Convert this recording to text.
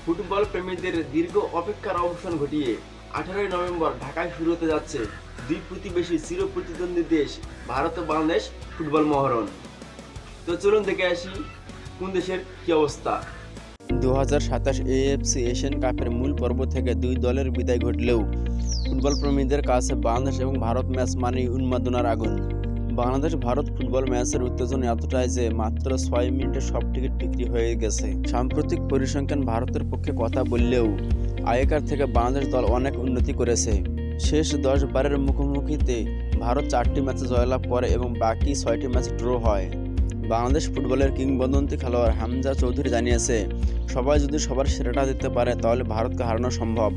Football প্রেমীদের দীর্ঘ অপেক্ষার অবসান ঘটিয়ে 18ই নভেম্বর ঢাকায় শুরু হতে যাচ্ছে দুই প্রতিবেশী চিরপ্রতিদ্বন্দ্বী দেশ ভারত ও বাংলাদেশ ফুটবল মহরণ। তো চলুন দেখে আসি কোন দেশের কি অবস্থা। 2027 এএফসি এশিয়ান কাপের মূল পর্ব থেকে দুই দলের বিদায় ঘটলেও ফুটবল প্রেমীদের কাছে বাংলাদেশ এবং ভারত ম্যাচ মানেই উন্মাদনার আগুন। বাংলাদেশ ভারত ফুটবল ম্যাচের উত্তেজনা এতটাই যে মাত্র 6 মিনিটে সব টিকিট বিক্রি হয়ে গেছে। সাম্প্রতিক পরিসংখ্যান ভারতের পক্ষে কথা বললেও আগেকার থেকে বাংলাদেশ দল অনেক উন্নতি করেছে। শেষ 10 বারের মুখোমুখিতে ভারত 4টি ম্যাচে জয়লাভ করে এবং বাকি 6টি ম্যাচ ড্র হয়। বাংলাদেশ ফুটবলের কিংবদন্তি খেলোয়াড় হামজা চৌধুরী জানিয়েছে, সবাই যদি সবার সেরাটা দিতে পারে তাহলে ভারতকে হারানো সম্ভব।